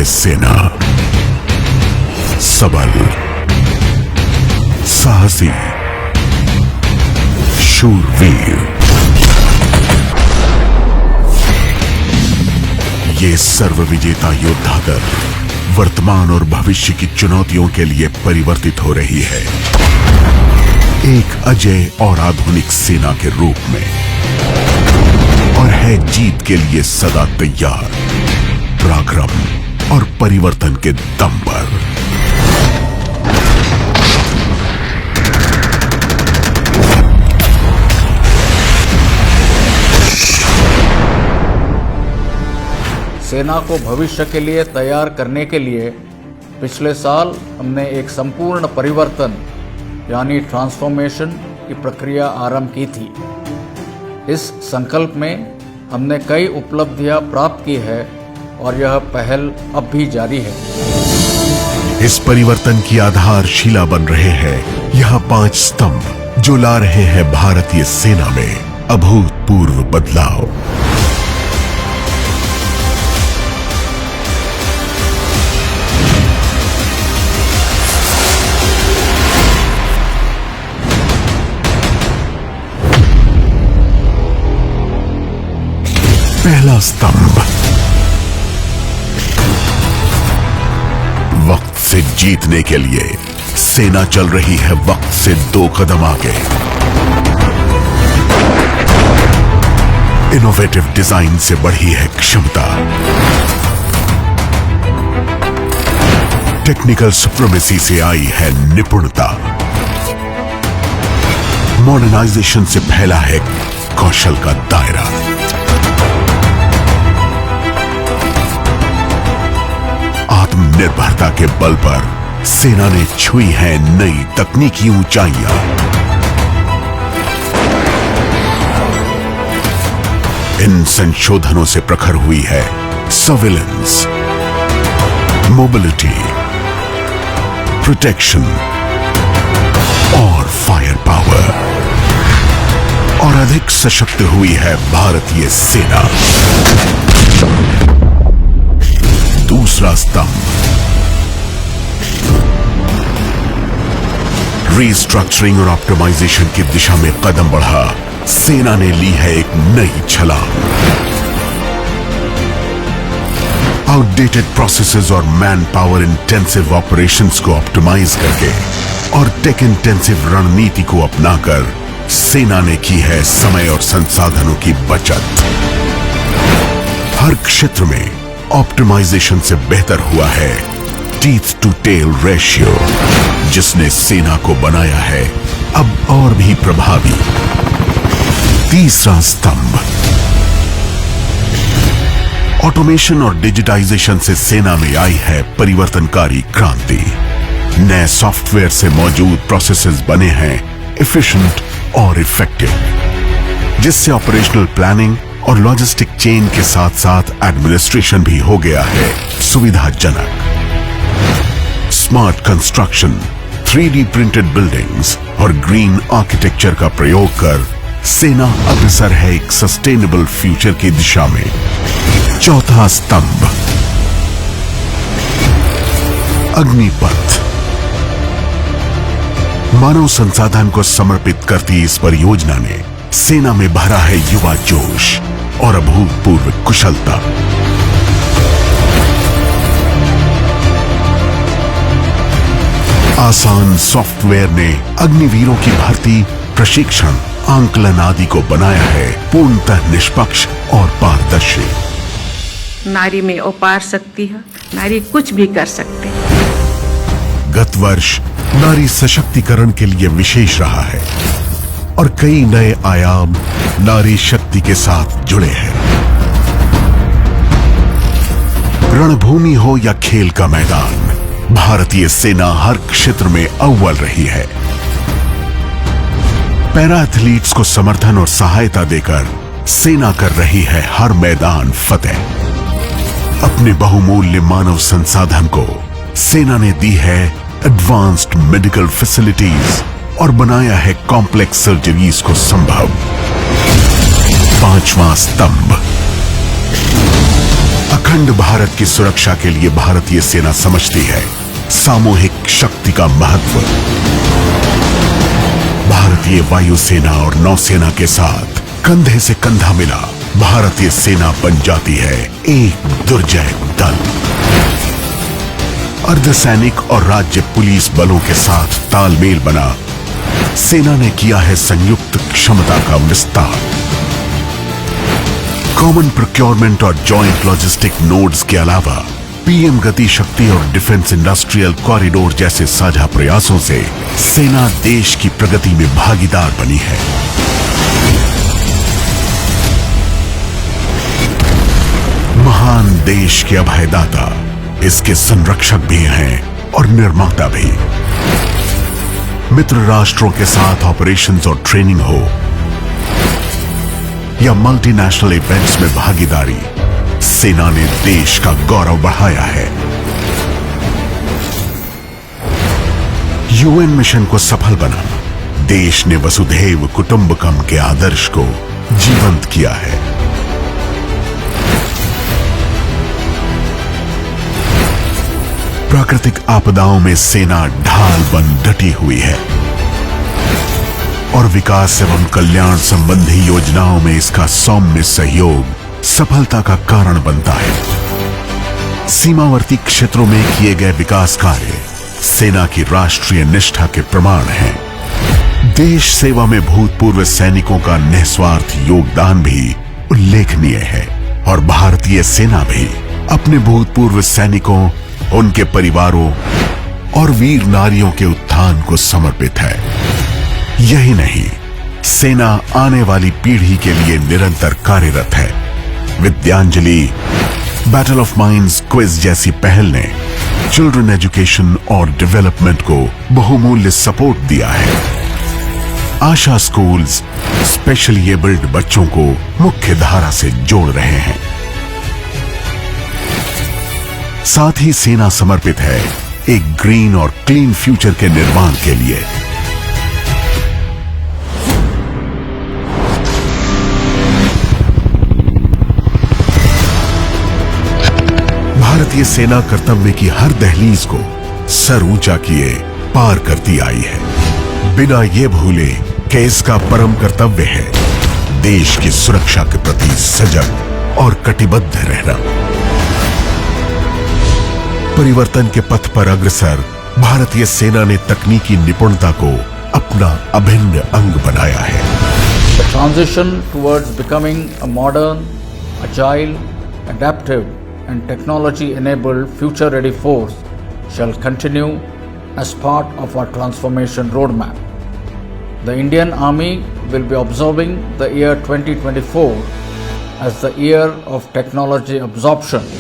भारतीय सेना सबल, साहसी, शूरवीर। ये सर्वविजेता योद्धा दल वर्तमान और भविष्य की चुनौतियों के लिए परिवर्तित हो रही है, एक अजय और आधुनिक सेना के रूप में, और है जीत के लिए सदा तैयार, पराक्रम और परिवर्तन के दम पर। सेना को भविष्य के लिए तैयार करने के लिए पिछले साल हमने एक संपूर्ण परिवर्तन यानी ट्रांसफॉर्मेशन की प्रक्रिया आरंभ की थी। इस संकल्प में हमने कई उपलब्धियां प्राप्त की है और यह पहल अब भी जारी है। इस परिवर्तन की आधारशिला बन रहे हैं यहाँ 5 स्तंभ जो ला रहे हैं भारतीय सेना में अभूतपूर्व बदलाव। पहला स्तंभ, वक्त से जीतने के लिए सेना चल रही है वक्त से 2 कदम आगे। इनोवेटिव डिजाइन से बढ़ी है क्षमता, टेक्निकल सुप्रीमेसी से आई है निपुणता, मॉडर्नाइजेशन से फैला है कौशल का दायरा। आत्मनिर्भरता के बल पर सेना ने छुई है नई तकनीकी ऊंचाइयां। इन संशोधनों से प्रखर हुई है सर्विलेंस, मोबिलिटी, प्रोटेक्शन और फायर पावर, और अधिक सशक्त हुई है भारतीय सेना। दूसरा स्तंभ, रीस्ट्रक्चरिंग और ऑप्टिमाइजेशन की दिशा में कदम बढ़ा सेना ने ली है एक नई छलांग। आउटडेटेड प्रोसेसेस और मैन पावर इंटेंसिव ऑपरेशंस को ऑप्टिमाइज करके और टेक इंटेंसिव रणनीति को अपनाकर सेना ने की है समय और संसाधनों की बचत। हर क्षेत्र में ऑप्टिमाइजेशन से बेहतर हुआ है टीथ टू टेल रेशियो, जिसने सेना को बनाया है अब और भी प्रभावी। तीसरा स्तंभ, ऑटोमेशन और डिजिटाइजेशन से सेना में आई है परिवर्तनकारी क्रांति। नए सॉफ्टवेयर से मौजूद प्रोसेसेस बने हैं एफिशिएंट और इफेक्टिव, जिससे ऑपरेशनल प्लानिंग और लॉजिस्टिक चेन के साथ साथ एडमिनिस्ट्रेशन भी हो गया है सुविधाजनक। Smart construction, 3D printed buildings और ग्रीन आर्किटेक्चर का प्रयोग कर सेना अग्रसर है एक सस्टेनेबल फ्यूचर की दिशा में। चौथा स्तंभ, अग्निपथ, मानव संसाधन को समर्पित करती इस परियोजना ने सेना में भरा है युवा जोश और अभूतपूर्व कुशलता। आसान सॉफ्टवेयर ने अग्निवीरों की भर्ती, प्रशिक्षण, आंकलन आदि को बनाया है पूर्णतः निष्पक्ष और पारदर्शी। नारी में अपार शक्ति है, नारी कुछ भी कर सकती है। गत वर्ष नारी सशक्तिकरण के लिए विशेष रहा है और कई नए आयाम नारी शक्ति के साथ जुड़े हैं। रणभूमि हो या खेल का मैदान, भारतीय सेना हर क्षेत्र में अव्वल रही है। पैरा एथलीट्स को समर्थन और सहायता देकर सेना कर रही है हर मैदान फतेह। अपने बहुमूल्य मानव संसाधन को सेना ने दी है एडवांस्ड मेडिकल फैसिलिटीज और बनाया है कॉम्प्लेक्स सर्जरीज को संभव। पांचवां स्तंभ, अखंड भारत की सुरक्षा के लिए भारतीय सेना समझती है सामूहिक शक्ति का महत्व। भारतीय वायुसेना और नौसेना के साथ कंधे से कंधा मिला भारतीय सेना बन जाती है एक दुर्जय दल। अर्धसैनिक और राज्य पुलिस बलों के साथ तालमेल बना सेना ने किया है संयुक्त क्षमता का विस्तार। कॉमन प्रोक्योरमेंट और जॉइंट लॉजिस्टिक नोड्स के अलावा पीएम गति शक्ति और डिफेंस इंडस्ट्रियल कॉरिडोर जैसे साझा प्रयासों से सेना देश की प्रगति में भागीदार बनी है। महान देश के अभयदाता इसके संरक्षक भी हैं और निर्माता भी। मित्र राष्ट्रों के साथ ऑपरेशंस और ट्रेनिंग हो या मल्टीनेशनल इवेंट्स में भागीदारी, सेना ने देश का गौरव बढ़ाया है। यूएन मिशन को सफल बना देश ने वसुधैव कुटुंबकम के आदर्श को जीवंत किया है। प्राकृतिक आपदाओं में सेना ढाल बन डटी हुई है और विकास एवं कल्याण संबंधी योजनाओं में इसका सौम्य सहयोग सफलता का कारण बनता है। सीमावर्ती क्षेत्रों में किए गए विकास कार्य सेना की राष्ट्रीय निष्ठा के प्रमाण हैं। देश सेवा में भूतपूर्व सैनिकों का निस्वार्थ योगदान भी उल्लेखनीय है और भारतीय सेना भी अपने भूतपूर्व सैनिकों, उनके परिवारों और वीर नारियों के उत्थान को समर्पित है। यही नहीं, सेना आने वाली पीढ़ी के लिए निरंतर कार्यरत है। Vidyanjali, battle of minds quiz जैसी पहल ने चिल्ड्रन एजुकेशन और डेवलपमेंट को बहुमूल्य सपोर्ट दिया है। आशा स्कूल्स स्पेशली एबल्ड बच्चों को मुख्य धारा से जोड़ रहे हैं। साथ ही सेना समर्पित है एक ग्रीन और क्लीन फ्यूचर के निर्माण के लिए। भारतीय सेना कर्तव्य की हर दहलीज को सर ऊंचा किए पार करती आई है, बिना ये भूले कि इसका परम कर्तव्य है देश की सुरक्षा के प्रति सजग और कटिबद्ध रहना। परिवर्तन के पथ पर अग्रसर भारतीय सेना ने तकनीकी निपुणता को अपना अभिन्न अंग बनाया है। The transition towards becoming a modern, agile, adaptive and technology-enabled future-ready force shall continue as part of our transformation roadmap. The Indian Army will be observing the year 2024 as the year of technology absorption